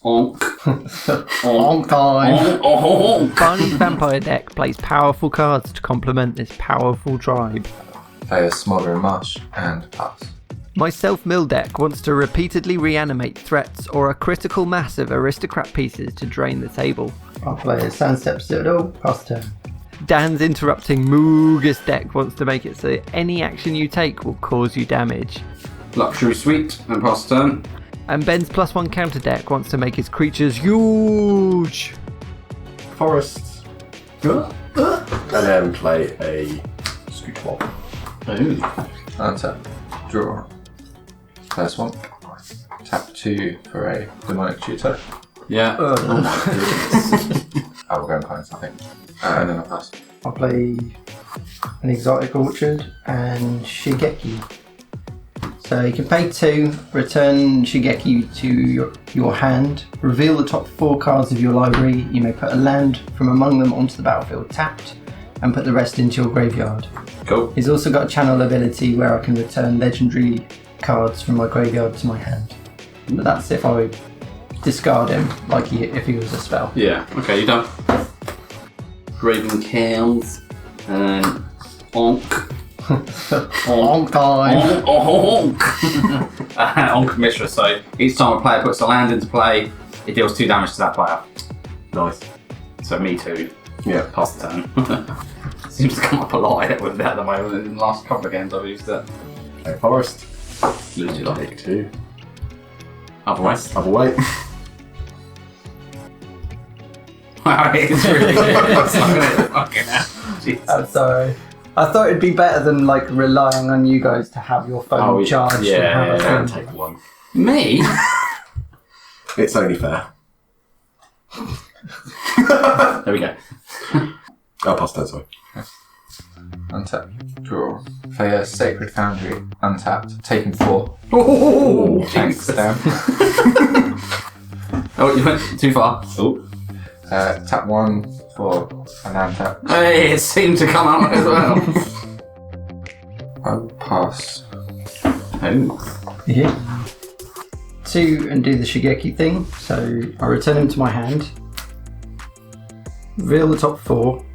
Onkh. Onkh time. Onkh. Barney's Vampire deck plays powerful cards to complement this powerful tribe. Play a Smoldering Marsh and pass. My self-mill deck wants to repeatedly reanimate threats or a critical mass of aristocrat pieces to drain the table. I'll play a Sandstep Citadel, pass turn. Dan's interrupting Mogis deck wants to make it so that any action you take will cause you damage. Luxury Suite and pass turn. And Ben's +1 counter deck wants to make his creatures huge. Forests. And then play a Scooch Mob. Ooh. Untap. Draw. Play a Swamp. Tap 2 for a Demonic Tutor. Yeah. Oh my goodness. I will go and find something. And then I'll pass. I'll play an Exotic Orchard and Shigeki. So you can pay 2, return Shigeki to your hand, reveal the top 4 cards of your library. You may put a land from among them onto the battlefield tapped, and put the rest into your graveyard. Cool. He's also got a channel ability where I can return legendary cards from my graveyard to my hand. But that's if I discard him, like if he was a spell. Yeah. Okay, you done. Raven Cams and Onkh. Long time. Onkh. Onkh Mistress. So each time a player puts a land into play, it deals 2 damage to that player. Nice. So me too. Yeah. Pass the turn. Seems to come up a lot with that at the moment. In the last couple of games I've used it. Play Forest. Lose you like Take 2. other way. Other way. Wow, it's really good. Fucking hell. Jesus. I'm sorry. I thought it'd be better than like relying on you guys to have your phone charged and have a And thing. take 1. Me? It's only fair. There we go. I'll pass turn, sorry. Untap. Draw. Play a Sacred Foundry. Untapped. Taking 4. Oh, Thanks, Dan. Oh, you went too far. Oh. Tap 1 for an untap. Hey, it seemed to come out as well. I'll pass. Oh. Yeah. 2 and do the Shigeki thing. So I return him to my hand. Reveal the top 4.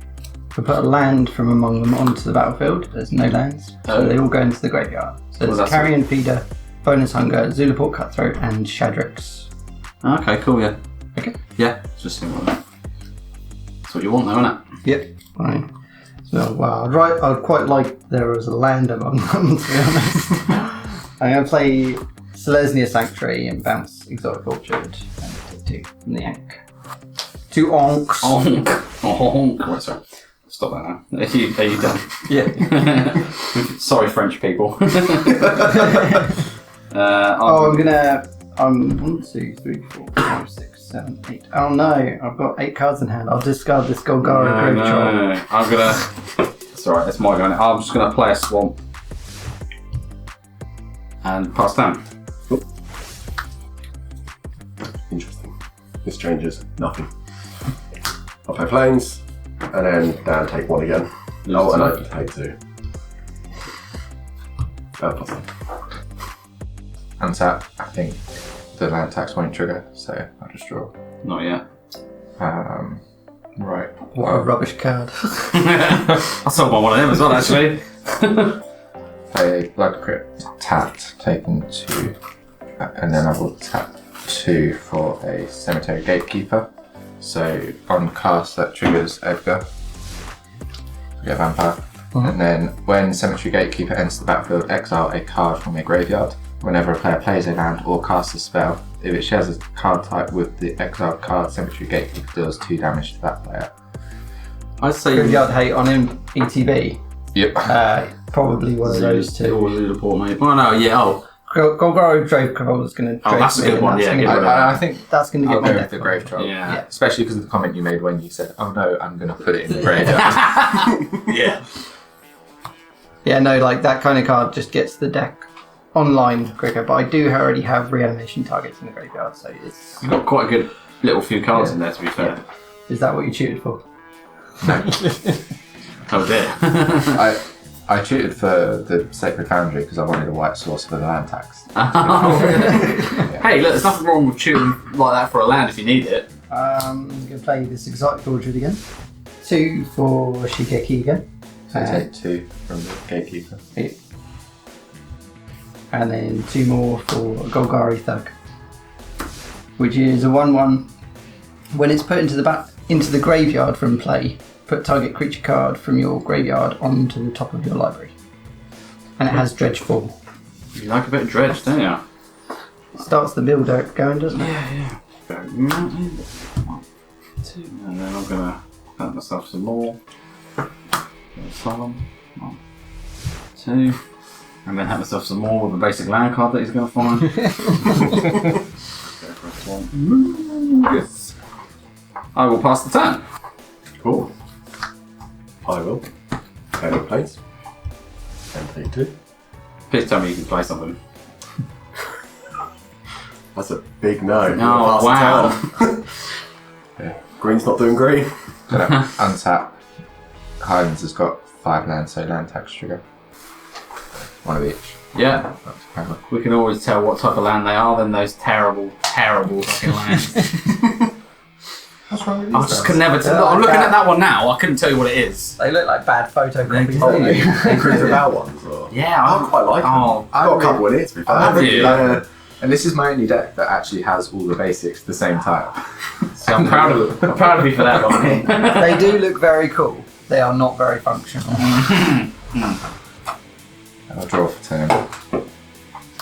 I put a land from among them onto the battlefield. There's no lands, so they all go into the graveyard. So there's Carrion Feeder, Bonus Hunger, Zulaport Cutthroat, and Shadrix. Okay, cool, yeah. Okay. Yeah, just simple like that. That's what you want though, isn't it? Yep. Fine. So, well, I'd quite like there was a land among them, to be honest. I'm going to play Selesnya Sanctuary and bounce Exotic Orchard and take 2 from the Ankh. 2 Onks. Onkh. Onkh. Right, sorry. Stop that now. Are you done? Yeah. Sorry, French people. I'm 1, 2, 3, 4, 5, 6, 7, 8. Oh no, I've got 8 cards in hand. I'll discard this Golgari Grave Troll. No. I'm gonna. It's alright, it's my go. I'm just gonna play a Swamp and pass down. Interesting. This changes nothing. I'll play Plains, and then Dan take 1 again. Oh, and I take 2. Plus 1. Untap. I think the land tax won't trigger, so I'll just draw. Not yet. Right. What a rubbish card. I sold one of them as well, actually. Play Blood Crypt. Tapped. Taken 2. And then I will tap 2 for a Cemetery Gatekeeper. So on cast that triggers Edgar. We get Vampire. And then when Cemetery Gatekeeper enters the battlefield, exile a card from your graveyard. Whenever a player plays a land or casts a spell, if it shares a card type with the exiled card, Cemetery Gatekeeper deals 2 damage to that player. I'd say Graveyard Hate on him, ETB. Yep. Probably one of those 2. Or Zulaport, maybe. Oh no, yeah. Oh, Golgari Grave Troll is going to. Oh, that's a good one, yeah, good one. I think that's going to I'll get go me with the Grave Troll. yeah. Especially because of the comment you made when you said, "Oh no, I'm going to put it in the graveyard." Yeah. Yeah, no, like that kind of card just gets the deck online quicker. But I do already have reanimation targets in the graveyard, so it's. You've got quite a good little few cards in there, to be fair. Yeah. Is that what you cheated for? No. Oh dear. I cheated for the Sacred Foundry because I wanted a white source for the land tax. Oh, really? Hey, look, there's nothing wrong with shooting like that for a land if you need it. I'm going to play this exotic orchard again. 2 for Shigeki again. So take 2 from the gatekeeper. Yeah. And then 2 more for Golgari Thug, which is a 1/1. When it's put into the graveyard from play, put target creature card from your graveyard onto the top of your library. And it has Dredge 4. You like a bit of dredge, don't you? Starts the build out going, doesn't it? Yeah. Go mountain. 1, 2, and then I'm gonna plant myself some more. Solemn. 1, 2, and then have myself some more with a basic land card that he's gonna find. Go for a swamp. Yes. I will pass the turn. Cool. I will. Any place. And take 2. Please tell me you can play something. That's a big no. Oh, wow. Yeah. Green's not doing green. Gonna untap. Highlands has got 5 lands, so land tax trigger. 1 of each. Yeah. That's power. We can always tell what type of land they are than those terrible, terrible fucking lands. What's wrong with I these just lands? could never tell. I'm looking at that one now, I couldn't tell you what it is. They look like bad photocopies. Oh, don't they? Increase the bow ones. Or... Yeah, I quite like them. Oh, I've got a couple in it, to be fair. Have you? Yeah. And this is my only deck that actually has all the basics the same type. so I'm proud of you for that one. They do look very cool. They are not very functional. I'll draw for turn. For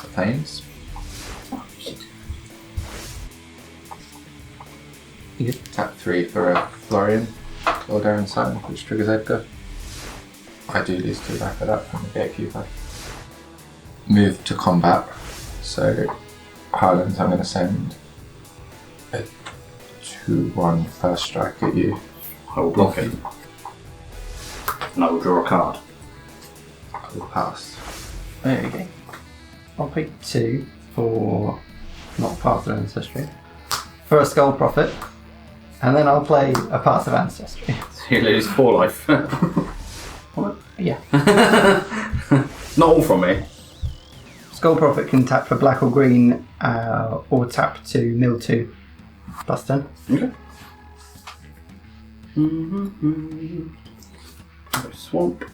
planes. Tap 3 for a Florian. Lord Sign, which triggers Edgar. I do lose 2 back of that from the gatekeeper. Move to combat. So Highlands, I'm going to send a 2/1 first strike at you. I will block it. And I will draw a card. I will pass. There we go. I'll pick 2 for not Path of Ancestry. For a Skull Prophet. And then I'll play a Path of Ancestry. So you lose 4 life. What? Yeah. Not all from me. Skull Prophet can tap for black or green, or tap to mill 2 plus 10. Okay. Swamp.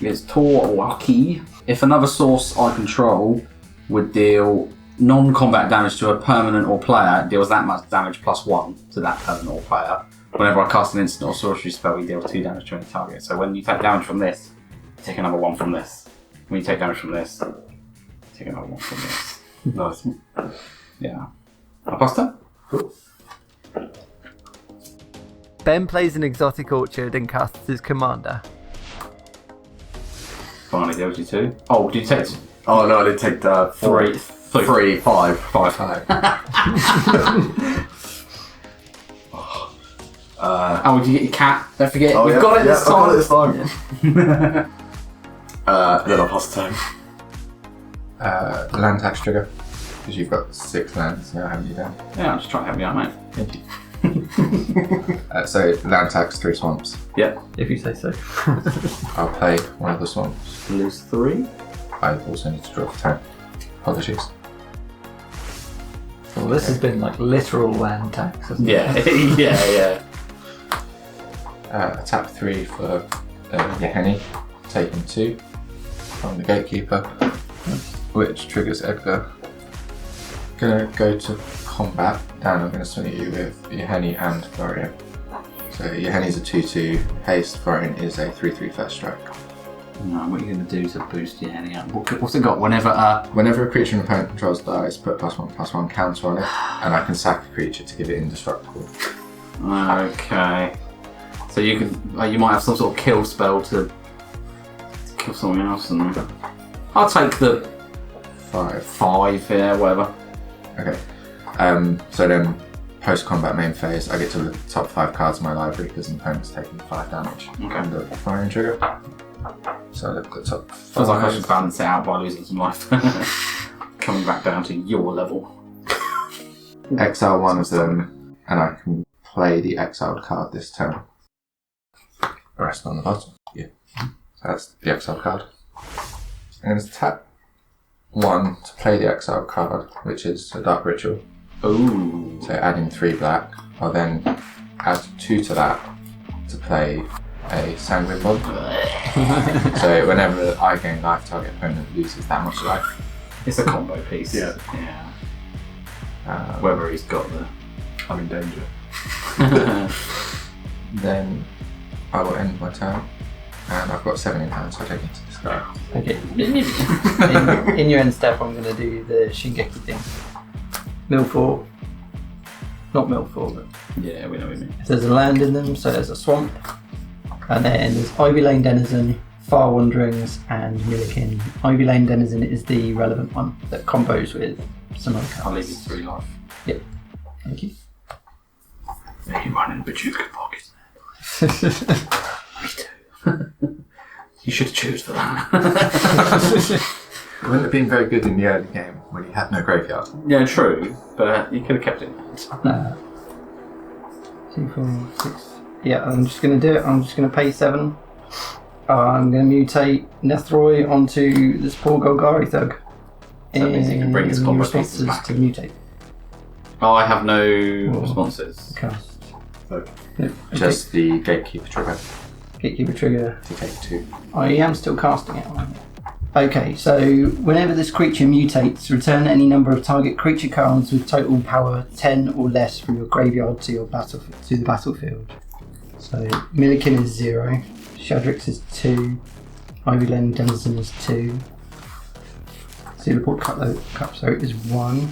It's Torwaki. If another source I control would deal non-combat damage to a permanent or player, it deals that much damage plus 1 to that permanent or player. Whenever I cast an instant or sorcery spell, we deal 2 damage to any target. So when you take damage from this, you take another 1 from this. When you take damage from this, take another 1 from this. Nice. Yeah. I'll pass that. Cool. Ben plays an exotic orchard and casts his commander. Finally deals you 2. Oh, did you take Oh no, I did take 3? 3, 5. 5. Oh, did you get your cat? Don't forget, Oh, you've yeah. got it this I got time. it this time. Then I'll pass the turn. Land tax trigger. Because you've got 6 lands now, haven't you, Dan? Yeah, I'm just trying to help you out, mate. Thank you. So land tax 3 swamps. Yep. If you say so. I'll play one of the swamps. Lose 3. I also need to draw for 10. Apologies. Well, this has been like literal land tax, hasn't Yeah, it? yeah. Tap 3 for Yeheni, taking 2 from the gatekeeper, which triggers Edgar. Gonna go to combat, and I'm gonna swing at you with Yeheni and Florian. So Yeheni's a 2/2, haste, Florian is a 3/3 first strike. No, what are you going to do to boost your heading up? What's it got? Whenever Whenever a creature an opponent controls dies, put +1/+1 counter on it, and I can sack a creature to give it indestructible. Okay. So you could, you might have some sort of kill spell to kill something else, and I'll take the 5, yeah, whatever. Okay. So then, post-combat main phase, I get to look at the top 5 cards in my library because the opponent's taking 5 damage. Okay. And the firing trigger. So I look at the top 5. Feels like I should balance it out by losing some life. Coming back down to your level. Exile 1 of them, and I can play the exiled card this turn. The rest on the bottom. Yeah. That's the exile card. I'm going to tap 1 to play the exile card, which is a Dark Ritual. Ooh. So adding 3 black. I'll then add 2 to that to play a Sanguine Bomb. So whenever I gain life, target opponent loses that much life. It's a combo piece. Yeah. Whether he's got the... I'm in danger. Then I will end my turn. And I've got 7 in hand, so I take it to discard. Okay. in your end step, I'm going to do the Shingeki thing. Mill 4. Not mill 4, but Yeah, we know what you mean. if there's a land in them, so there's a swamp. And then there's Ivy Lane Denizen, Far Wanderings, and Millikin. Ivy Lane Denizen is the relevant one that combos with some other I'll cards. leave you 3 life. Yep. Thank you. Yeah, you run in Bajuka pockets. Me too. You should choose for that. It wouldn't have been very good in the early game when you had no graveyard. Yeah, true, but you could have kept it. 2, 4, 6. Yeah, I'm just going to do it. I'm just going to pay 7. I'm going to mutate Nethroi onto this poor Golgari thug. So that means you can bring his combo pieces responses back. to mutate. Oh, I have no responses. Cast. Okay. Yep. Just the Gatekeeper trigger Gatekeeper trigger. to take 2. I am still casting it. Okay, so whenever this creature mutates, return any number of target creature cards with total power 10 or less from your graveyard to your the battlefield. So Millikin is 0, Shadrix is 2, Ivy Lane Denizen is 2, Sealeport Cutthroat is 1,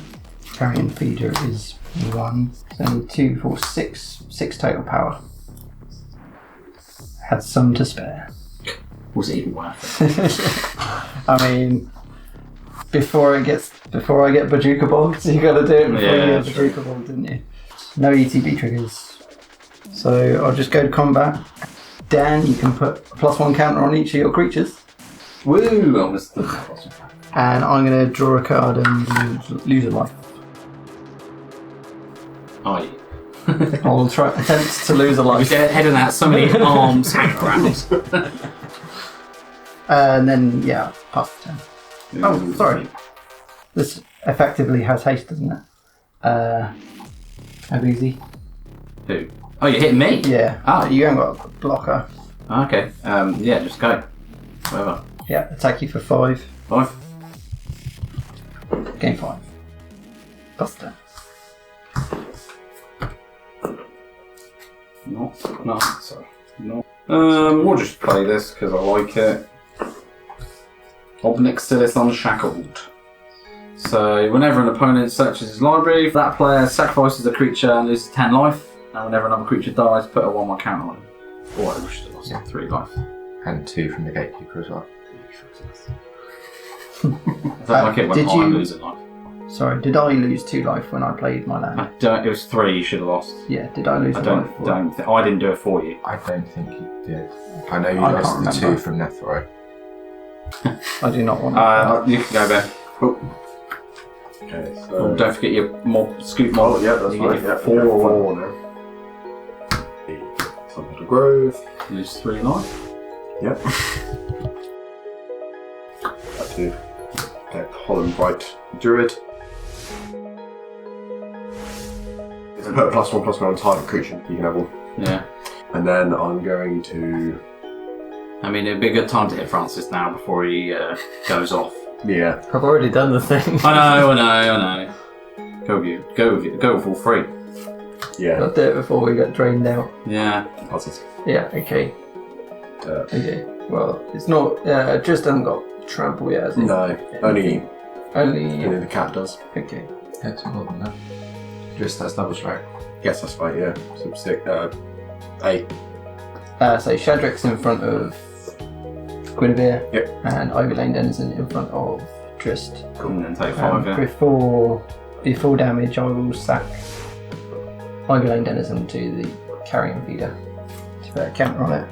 Carrion Feeder is 1. So 2, 4, 6 total power. Had some to spare. Was it even worth it? I mean, before I get Bajuka bombed, you got to do it before Yeah, you get true. Bajuka bombed, didn't you? No ETB triggers. So I'll just go to combat. Dan, you can put a +1 counter on each of your creatures, Woo! I was and I'm going to draw a card and lose a life. Are you? I'll try attempt to lose a I was life, heading out so many arms hanging around. and then pass the turn. Oh, sorry. This effectively has haste, doesn't it? How easy? Who? Oh, you're hitting me? Yeah. Oh. You haven't got a blocker. Okay. Yeah, just go. Whatever. Yeah, attack you for 5. 5. Game 5. Buster. No, sorry. No. We'll just play this because I like it. Obnixilis Unshackled. So, whenever an opponent searches his library, that player sacrifices a creature and loses 10 life. And whenever another creature dies, put a 1/1 counter on him. Or I wish to lost 3 life. And 2 from the Gatekeeper as well. I don't like it when did I'm you- losing life. Sorry, did I lose 2 life when I played my land? I don't. It was 3 you should have lost. Yeah, did I lose I a don't. life? I didn't do it for you. I don't think you did. I know you I lost can't the remember. 2 from Nethroi. I do not want You can go there. Okay, Oh, so. don't forget your scoop mob. Oh, yeah, that's You right. get Yeah, 4 or 1. 4 now. Some Grove. Lose 3 life. Yep. Back to Holland Bright Druid. If I put a +1/+1 on target creature, you can have one. Yeah. And then I'm going to. I mean, it'd be a good time to hit Francis now before he goes off. Yeah. I've already done the thing. I know. Go with all 3. Yeah. I'll do it before we get drained out. Yeah. Passes. Yeah, okay. Okay. Well, it's not. Just haven't got trample yet, has it? No. Only Only. the cat does. Okay. Yeah, it's more than that. Just that's double strike. Yes, that's right, yeah. So 6, 8. So Shadrix in front of Guinevere. Yep. And Ivy Lane Denizen in front of Drizzt. And then take 5, yeah. Before damage, I will sack Ivy Lane Denizen to the Carrion Feeder to put a counter on it.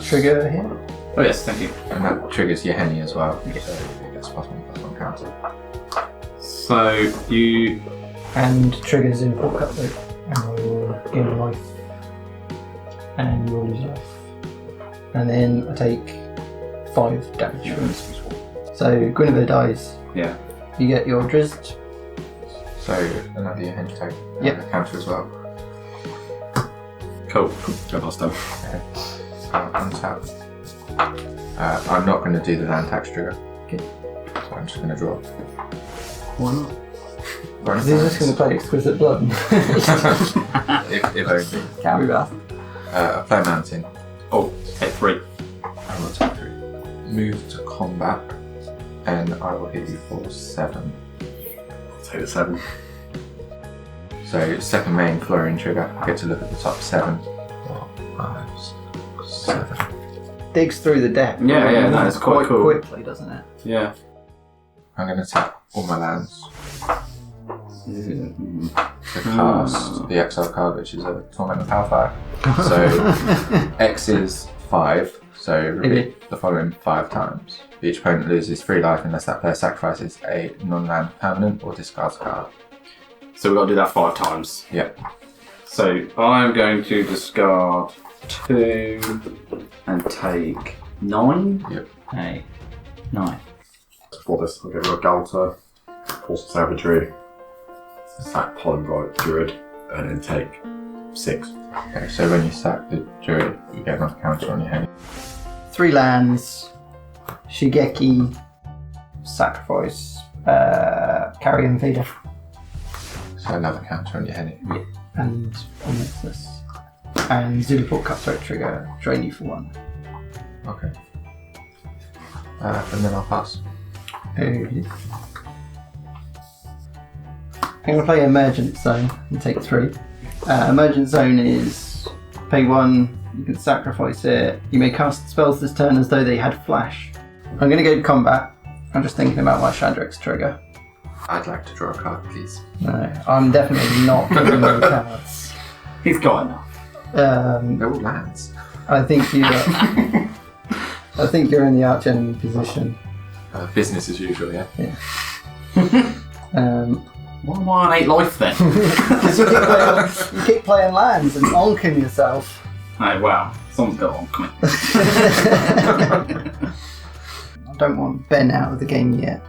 Trigger here. Oh, yes, thank you. And that triggers your Henny as well. So it gets +1/+1 counter. So, you. And triggers in Port Cutthroat. And I will gain a life. And you will lose life. and then I take 5 damage from this. So Guinevere dies. Yeah. You get your Drizzt. So another hint take. Yep. Counter as well. Cool. Go past them. Okay. So untap. I'm not going to do the land tax trigger. Okay. So I'm just going to draw. Why not? He's just going to play Exquisite Blood. if only. Can't be bad. I play Mountain. Oh, hit 3. I will take 3. Move to combat, and I will hit you for 7. I'll take the 7. So second main Florian trigger. I get to look at the top 7. 4, 5, 6, 7. Digs through the deck. Yeah, no, it's quite cool. quickly, doesn't it? Yeah. I'm going to tap all my lands Mm. to cast the exile card, which is a Torment of Hellfire. So X is 5, so repeat the following 5 times. Each opponent loses 3 life unless that player sacrifices a non-land permanent or discards a card. So we've got to do that 5 times. Yep. So I'm going to discard 2 and take 9. Yep. 8, 9. For this, I'll give you a Galter, Force Savagery, sack Polymbright Druid, and then take 6. Okay, so when you sack the Druid, you get another counter on your head. 3 lands. Shigeki. Sacrifice. Carrion Feeder. So another counter on your head. And on this. And Zulaport Cutthroat trigger. Drain you for 1. Okay. And then I'll pass. Okay. I'm going to play Emergent Zone and take 3. Emergent Zone is pay 1, you can sacrifice it. You may cast spells this turn as though they had flash. I'm going to go to combat. I'm just thinking about my Shadrax trigger. I'd like to draw a card, please. No, I'm definitely not giving you cards. He's got enough. They're all lands. I think you. I think you're in the arch enemy position. Business as usual, yeah. Why am I on 8 life then? Because you keep playing lands and onking yourself. Oh wow, someone's got Onkh me. I don't want Ben out of the game yet.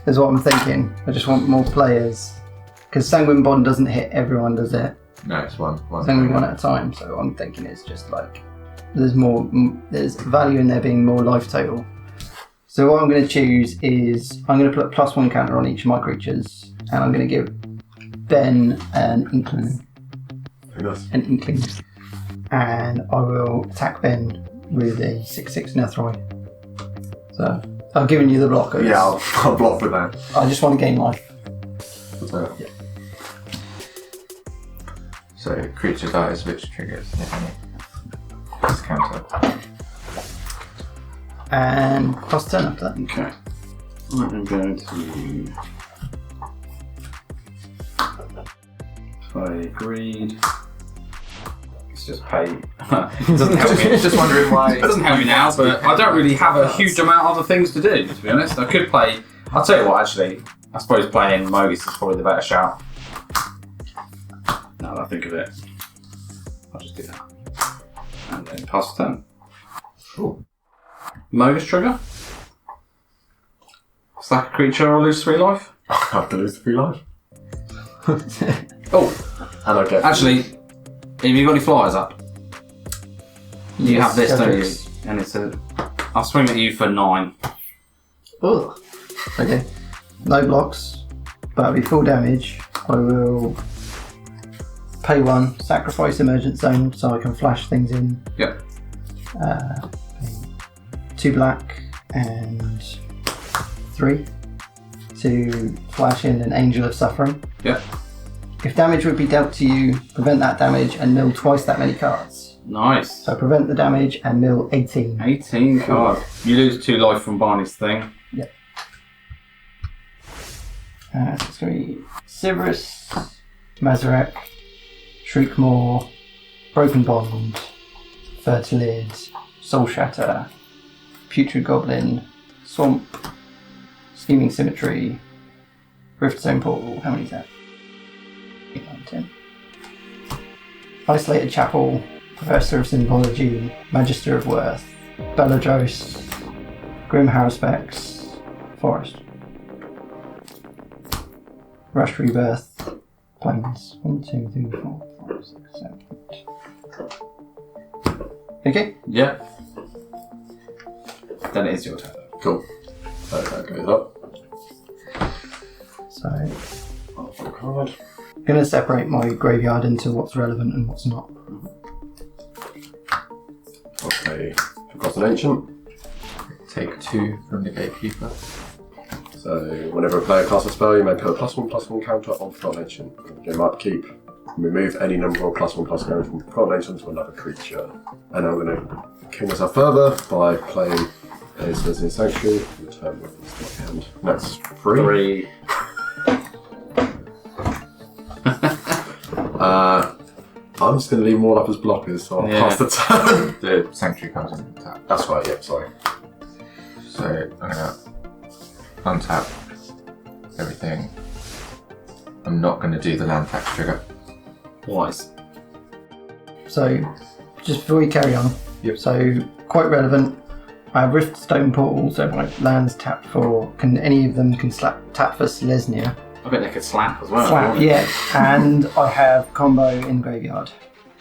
Is what I'm thinking. I just want more players. Because Sanguine Bond doesn't hit everyone, does it? No, it's one. It's only one at a time. So I'm thinking it's just like there's value in there being more life total. So what I'm going to choose is I'm going to put +1 counter on each of my creatures, and I'm going to give Ben an inkling, and I will attack Ben with a 6/6 Nethroi. So I've given you the blockers. Yeah, I'll block with that. I just want to gain life. Yeah. So creature dies, which triggers this counter. And plus 10 after that. Okay. I'm going to play greed. It's just pay. It doesn't help me. Just wondering why. It doesn't help me now, but I don't really have a huge amount of other things to do, to be honest. I could play. I'll tell you what, actually. I suppose playing Mogis is probably the better shout. Now that I think of it, I'll just do that. And then pass the turn. Cool. Mogis trigger. Sack a creature or lose 3 life. I have to lose 3 life. Oh, And I get. actually, have you got any flyers up? You Yes, have this, don't you? Shadrax. And it's a. I'll swing at you for 9. Ugh. Okay. No blocks, but it'll be full damage. I will pay 1, sacrifice Emergent Zone so I can flash things in. Yep. 2 black and 3 to flash in an Angel of Suffering. Yep. If damage would be dealt to you, prevent that damage and mill twice that many cards. Nice. So prevent the damage and mill 18. 18 cards. You lose 2 life from Barney's thing. Yep. So it's going to be Sivirus, Mazarek, Shriekmaw, Broken Bond, Fertilid, Soul Shatter, Putrid Goblin, Swamp, Scheming Symmetry, Rift Zone Portal. How many is that? 8, 9, 10. Isolated Chapel, Professor of Symbology, Magister of Worth, Beladros, Grim Haruspex, Forest. Rush Rebirth, Planes. 1, 2, 3, 4, 5, 6, 7, 8. Okay. Yeah. Then it is your turn. Cool. So that goes up. So Off the card. I'm going to separate my graveyard into what's relevant and what's not. Okay. Forgotten Ancient. Take 2 from the gatekeeper. So whenever a player casts a spell, you may put a +1/+1 counter on Forgotten Ancient. Game upkeep. Remove any number of +1/+1 counter from Forgotten Ancient to another creature. And I'm going to kill myself further by playing a Citizen Sanctuary. Return with this hand. That's 3. 3. I'm just going to leave them all up as blockers, so I'll pass the turn. The sanctuary comes in the tap. That's right, yep, sorry. So I'm gonna untap everything. I'm not gonna do the land tax trigger. Wise. So just before we carry on, Yep. so quite relevant. I have Riftstone Portal, so my lands tapped for, any of them can tap for Selesnya. I bet they could slap as well. Slap, yeah. And I have combo in graveyard.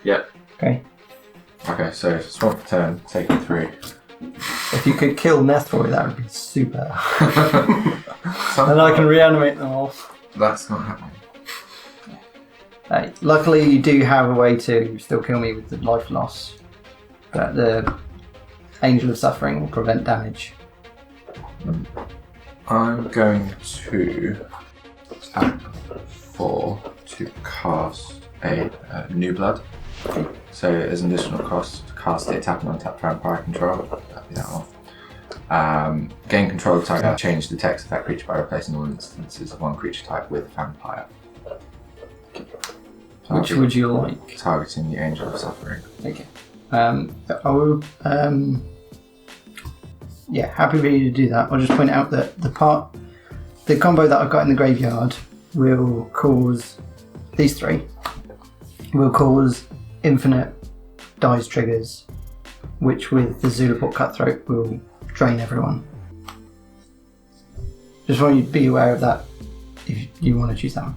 Yep. Okay. Okay, so swamp turn, taking 3. If you could kill Nethroi, that would be super. Some- And I can reanimate them all. That's not happening. Luckily, you do have a way to still kill me with the life loss. But the Angel of Suffering will prevent damage. I'm going to tap 4 to cast a New Blood. So as an additional cost, to cast it, tap and untap Vampire Control. That'd be that one. Gain control of target. Change the text of that creature by replacing all instances of one creature type with Vampire. Which would you like? Targeting the Angel of Suffering. Okay. I will. Yeah, happy for you to do that. I'll just point out that the combo that I've got in the graveyard will cause these 3. Will cause infinite dice triggers, which with the Zulaport Cutthroat will drain everyone. Just want you to be aware of that if you want to choose that one.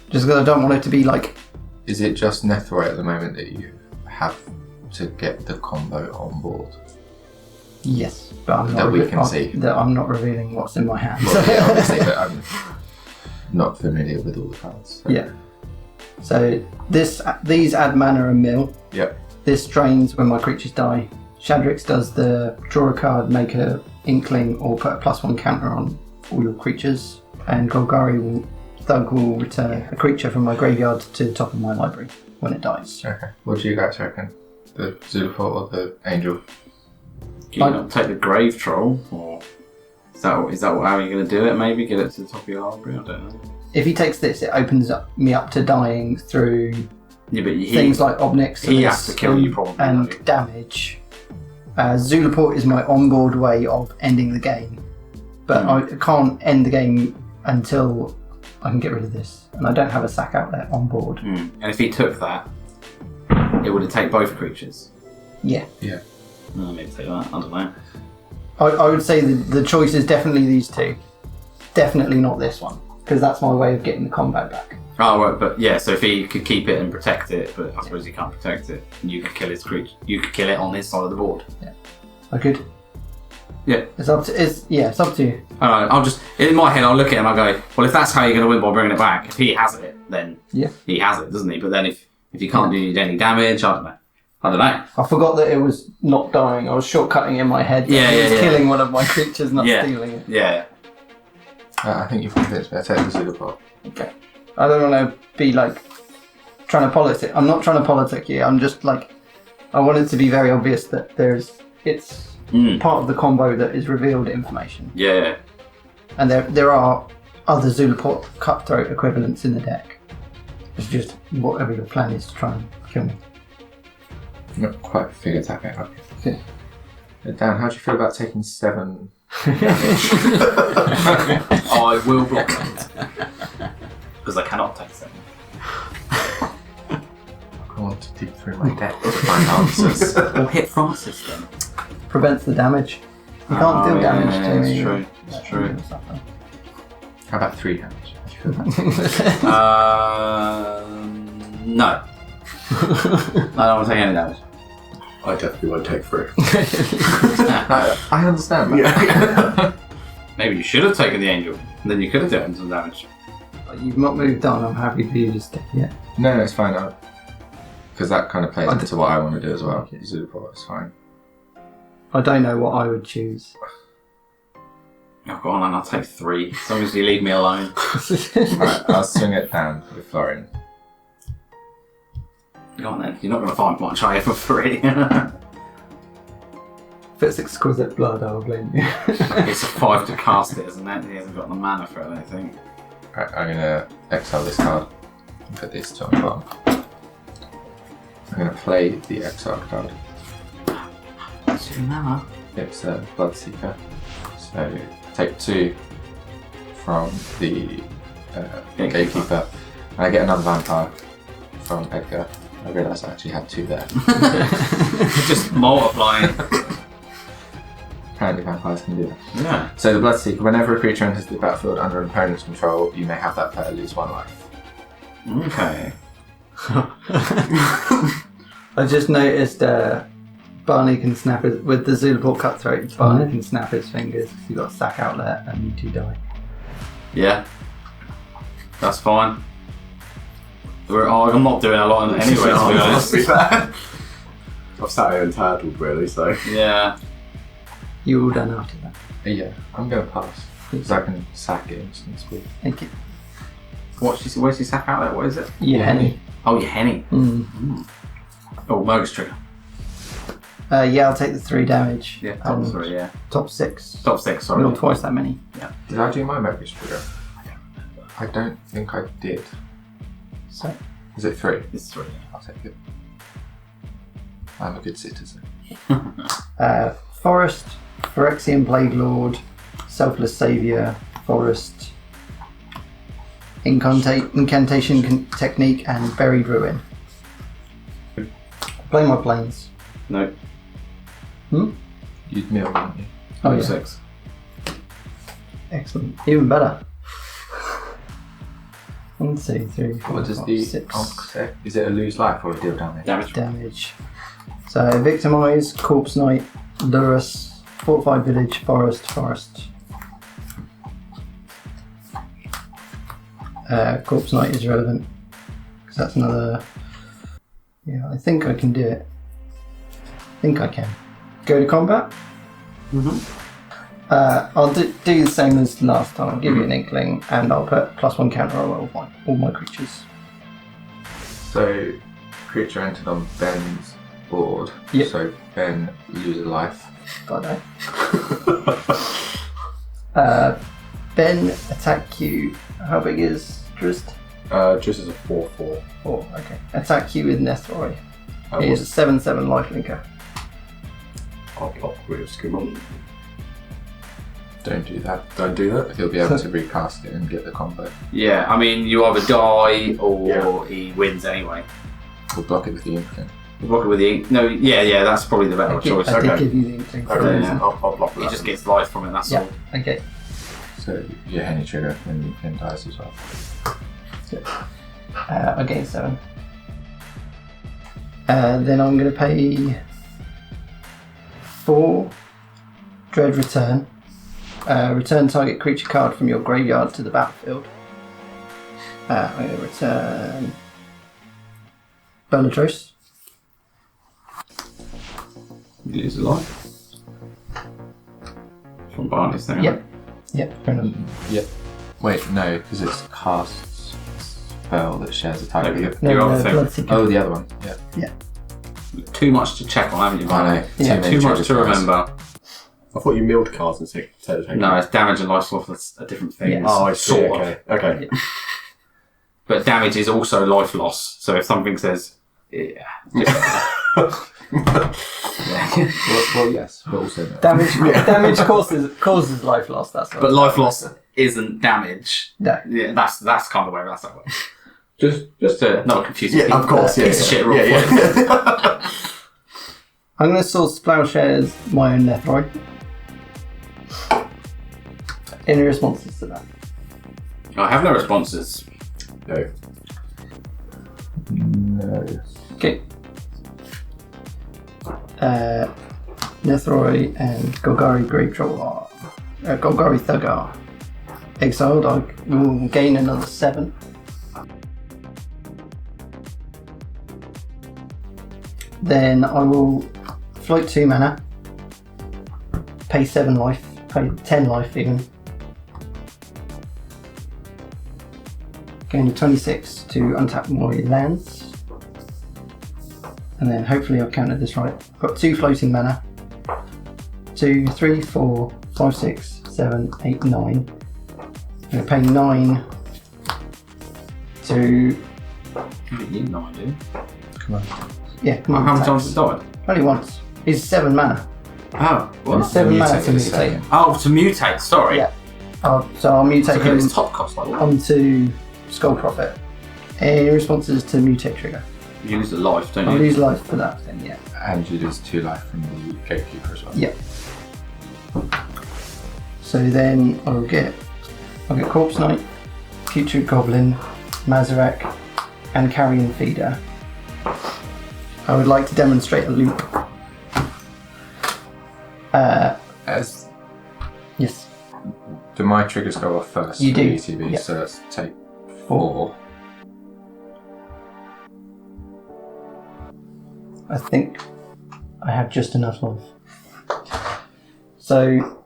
Just because I don't want it to be like. Is it just Nethroi at the moment that you have to get the combo on board? Yes, but I'm That not we can see. That I'm not revealing what's in my hands. Well, yeah, obviously, but I'm not familiar with all the cards. So. Yeah. So these add mana and mill. Yep. This drains when my creatures die. Shadrix does the draw a card, make a Inkling, or put a +1 counter on all your creatures. And Thug will return a creature from my graveyard to the top of my library when it dies. Okay. What do you guys reckon? The Zulaport or the Angel? Can you not take the Grave Troll? Or is that how you're going to do it? Maybe get it to the top of your library? I don't know. If he takes this, it opens me up to dying through Yeah, but things like Obnix he has to kill you probably. and don't damage. Zulaport is my onboard way of ending the game, but I can't end the game until I can get rid of this, and I don't have a sack outlet on board. you? And if he took that, it would have taken both creatures. Yeah. Yeah. Maybe take that. I don't know. I would say the choice is definitely these 2. Definitely not this one, because that's my way of getting the combat back. Oh, right, but yeah, so if he could keep it and protect it, but I suppose he can't protect it, and you could kill his creature. You could kill it on his side of the board. Yeah. I could. Yeah. It's up to you. I'll just, in my head, I'll look at him and I'll go, well, if that's how you're going to win by bringing it back, if he has it, then he has it, doesn't he? But then if you can't do any damage, I don't know. I forgot that it was not dying. I was shortcutting in my head. It was killing one of my creatures, not stealing it. Yeah. I think you've convinced me. I take the Zulaport. Okay. I don't want to be like trying to politic. I'm not trying to politic here. I'm just like, I want it to be very obvious that it's part of the combo that is revealed information. Yeah. And there are other Zulaport Cutthroat equivalents in the deck. It's just whatever your plan is to try and kill me. Not quite figured that bit out. Okay. Dan, how do you feel about taking 7 damage? I will block that. Because I cannot take 7. I want to do through my deck to find answers. Or hit from a system. Prevents the damage. You can't deal damage to It's me. true. It's true. How about 3 damage? No. I don't want to take any damage. I definitely won't take 3. I understand that. Maybe you should have taken the angel. Then you could have done some damage. You've not moved on. I'm happy for you to stay here. No, it's fine. Because that kind of plays I into what I want to do as well. Okay. Zulaport is fine. I don't know what I would choose. Oh, go on, and I'll take 3. As long as you leave me alone. Alright, I'll swing it down with Florian. Go on then. You're not going to find much higher for 3. If it's exquisite blood, I'll blame you. It's a 5 to cast it, isn't it? He hasn't got the mana for it, I don't think. Right, I'm going to exile this card and put these 2 on the bottom. I'm going to play the exile card. That's your mana. It's a Bloodseeker. So take 2 from the Gatekeeper. And I get another vampire from Edgar. I realise I actually had 2 there. Just multiplying. Apparently vampires can do that. Yeah. So the Bloodseeker, whenever a creature enters the battlefield under an opponent's control, you may have that player lose 1 life. Okay. I just noticed Barney can snap his, with the Zulaport Cutthroat, Barney can snap his fingers because you've got a sack outlet and you 2 die. Yeah. That's fine. I'm not doing a lot anyway, to be honest. I've sat here entitled, really, so. Yeah. You all done after that. Yeah, I'm going to pass. Because I can sack it instant speed. Thank you. Where's your sack outlet? What is it? Yeah, Henny. Oh, your Henny. Oh, Mogis trigger. Yeah, I'll take the 3 damage. Yeah, top 3, yeah. Top 6. Top 6, sorry. Not twice that many. Yeah. Did I do my Mogis trigger? I don't think I did. So, Is it 3? It's 3. I'll take it. I'm a good citizen. Forest, Phyrexian Plague Lord, Selfless Saviour, Forest, Incantation Technique, and Buried Ruin. Play my planes. No. You'd mill, wouldn't you? Oh, yeah. 6. Excellent. Even better. 1, 2, 3, 4, What does 5, the 6. Onkh say? Is it a lose life or a deal damage? Damage. So, Victimize, Corpse Knight, Lurus, Fortified Village, Forest. Corpse Knight is relevant because that's another. Yeah, I think I can do it. I think I can. Go to combat. I'll do the same as last time. I'll give you an inkling, and I'll put +1 counter on all my creatures. So, creature entered on Ben's board. Yep. So, Ben loses a life. God, Ben, attack you. How big is Drizzt? Just as a 4/4. 4, okay. Attack you with Nethroi. I He is a was 7/7 lifelinker. I'll block with Skumon. Don't do that. Don't do that. He'll be able to recast it and get the combo. Yeah, I mean, you either die or Yeah. he wins anyway. We'll block it with the inkling. You block it with the ink. No, yeah, that's probably the better choice. I did okay. give you the inkling for a Okay, reason. I'll block with He that. just gets life from it, that's Yeah. all. Okay. So, your Henny trigger when the inkling dies as well. I gain 7. Then I'm going to pay 4 Dread Return. Return target creature card from your graveyard to the battlefield. I'm going to return Bellatrix. You lose a life. From Barney's thing. Yep. Yep, fair enough. Yep. Wait, no, because it's casts spell that shares a target. No, with- you- Your other thing. Bloodseeker. Oh, the other one. Yeah. Too much to check on, haven't you, I Barney? know. Yeah, many Too much trigger to spells. remember. I thought you milled cards and take No, it's damage and life loss. That's a different thing. Yeah. Oh, I see. Sort of. Okay. But damage is also life loss. So if something says, yeah, Well, yes, but also no. Damage causes life loss. That's what but life loss isn't damage. No. Yeah, that's kind of where that's at. Just to not confuse Yeah, people. of course. Yeah, It's a shit rule. yeah. I'm going to source Plowshares my own Nethroi. Any responses to that? I have no responses. No. No. Okay. Nethroi and Golgari Gravetroll are... Golgari Thug are exiled. I will gain another 7. Then I will float 2 mana, pay 7 life, pay 10 life even. Gain a 26 to untap my lands. And then hopefully I've counted this right. I've got 2 floating mana. 2, 3, 4, 5, 6, 7, 8, 9. I'm going to pay 9 to... You need 9, do you? Come on. Yeah, come on. How many attack. times has it died? Only once. It's 7 mana. Oh, It's what? 7 mana Mutate to the mutate. second. Oh, to mutate, sorry. Yeah. So I'll mutate So him it's top cost like that. onto Skull Prophet. Any responses to mutate trigger? You lose the life, don't you? I'll lose life for that then, yeah. And you lose 2 life from the Gatekeeper as well. Yeah. So then I'll get Corpse Knight, Putrid Goblin, Mazarek, and Carrion Feeder. I would like to demonstrate a loop. As Yes. do my triggers go off first? You for do, ETB, yeah. so let's take 4. I think I have just enough life. So,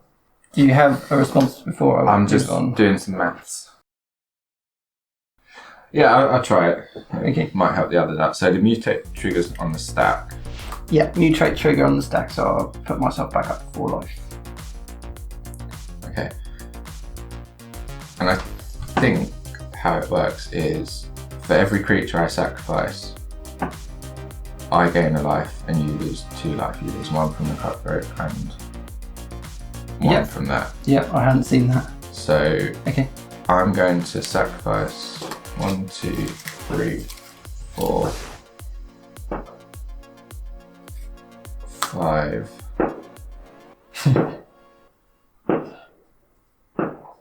do you have a response before I I'm just move on? doing some maths. Yeah, I'll try it. Okay. Might help the others out. So the mutate triggers on the stack. Yeah, mutate trigger on the stack, so I'll put myself back up to 4 life. Okay. And I think how it works is for every creature I sacrifice, I gain a life and you lose 2 life. You lose 1 from the cutthroat and 1 Yep. from that. Yeah, I hadn't seen that. So Okay. I'm going to sacrifice 1, 2, 3, 4, 5,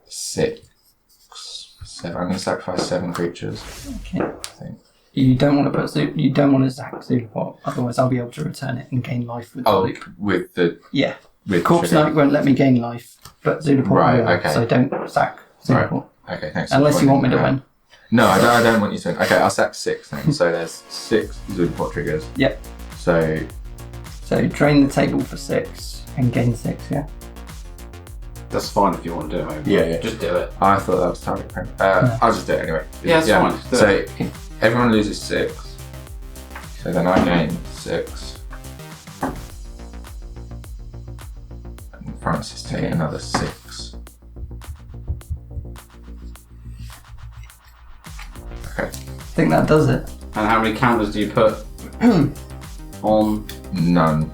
6, 7. I'm going to sacrifice 7 creatures, Okay. I think. You don't want to Zack Zulapot, otherwise I'll be able to return it and gain life with the Oh, loop. with the Yeah. with Corpse trigger. Knight won't let me gain life, but Zulapot Right, will, okay. so don't sack Zulapot. Okay, thanks. Unless for you want me pointing to that out. win. No, I don't want you to win. Okay, I'll sack 6 then. So there's 6 Zulapot triggers. Yep. So So drain the table for 6 and gain 6, yeah? That's fine if you want to do it, mate. Yeah. Just do it. I thought that was target print. I'll just do it anyway. Yeah, it's fine. Just do So it. everyone loses 6. So then I gain 6. And Francis take Okay. another 6. Okay. I think that does it. And how many counters do you put on? None.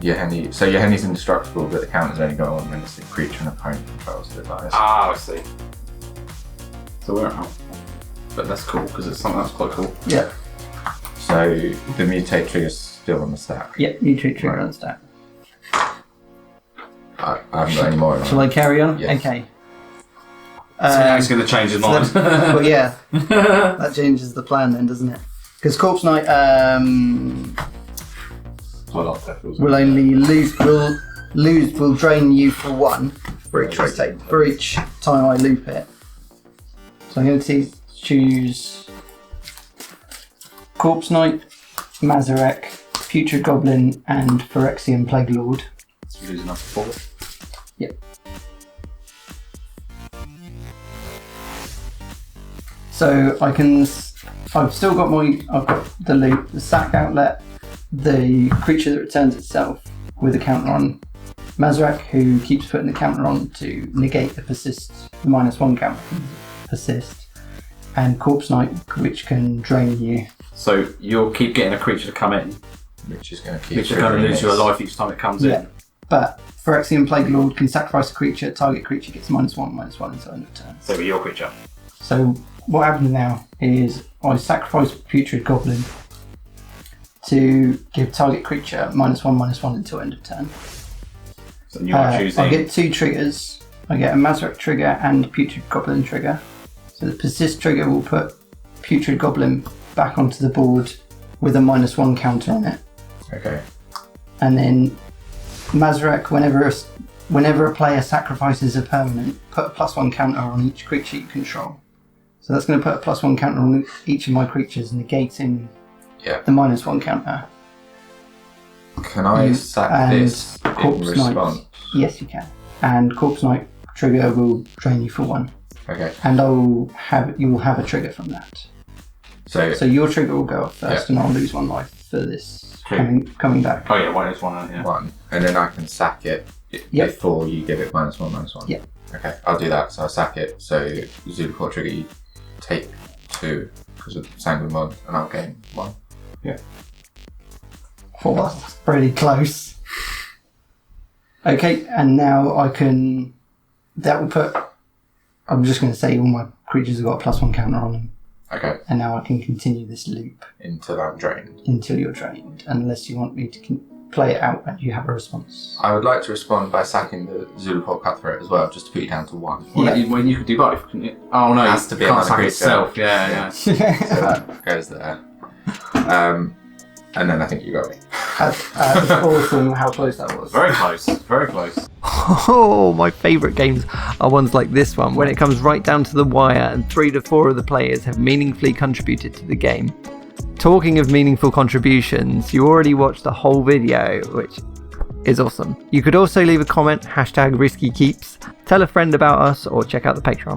So Yeheni's indestructible, but the counters only go on when it's a creature and opponent controls the device. Ah, I see. So we're out. But that's cool because it's something that's quite cool. Yeah. So the mutate trigger's still on the stack. Yep, you treat trigger on stack. I haven't got any more of Shall I carry on? Yes. Okay. So now he's going to change his mind. Well, yeah, that changes the plan then, doesn't it? Because Corpse Knight will only will drain you for 1 for each rotate, for each time I loop it. So I'm going to choose Corpse Knight, Mazarek, Putrid Goblin, and Phyrexian Plague Lord. So you're losing up to 4. Yep. So I've still got I've got the loop, the sack outlet, the creature that returns itself with a counter on, Mazarek who keeps putting the counter on to negate the persist, the -1 counter from persist, and Corpse Knight which can drain you. So you'll keep getting a creature to come in, which is going to keep which is going to triggering lose you a this. life each time it comes Yeah. in. But Phyrexian Plague Lord can sacrifice a creature, target creature gets -1/-1 until end of turn. So with your creature. So what happens now is I sacrifice Putrid Goblin to give target creature -1/-1 until end of turn. So you're choosing. I get 2 triggers. I get a Mazrak trigger and Putrid Goblin trigger. So the Persist trigger will put Putrid Goblin back onto the board with a -1 counter on it. Okay. And then Mazrak, whenever a player sacrifices a permanent, put a +1 counter on each creature you control. So that's going to put a +1 counter on each of my creatures, negating the -1 counter. Can I sack this in Corpse response? Knight. Yes, you can. And Corpse Knight trigger will drain you for 1. Okay. And you will have a trigger from that. So your trigger will go off first, and I'll lose 1 life for this coming back. Oh yeah, one is one. Yeah. 1, and then I can sack it before you give it -1/-1. Yeah. Okay, I'll do that. So I'll sack it. So Zulaport trigger, you take 2 because of Sanguine Mod, and I'll gain 1. Yeah. Oh, that's pretty close. Okay, and now I can. That will put. I'm just going to say all my creatures have got a +1 counter on them. Okay. And now I can continue this loop Until I'm drained. until you're drained, unless you want me to play it out and you have a response. I would like to respond by sacking the Zulaport Cutthroat as well, just to put you down to 1. Well, you could do both, couldn't you? Oh no, It has to be can't another sack creature. itself. Yeah. So that goes there. And then I think you got me. That's awesome how close that was. Very close. Very close. Oh, my favourite games are ones like this one, when it comes right down to the wire and 3 to 4 of the players have meaningfully contributed to the game. Talking of meaningful contributions, you already watched the whole video, which is awesome. You could also leave a comment, #RiskyKeeps, tell a friend about us, or check out the Patreon.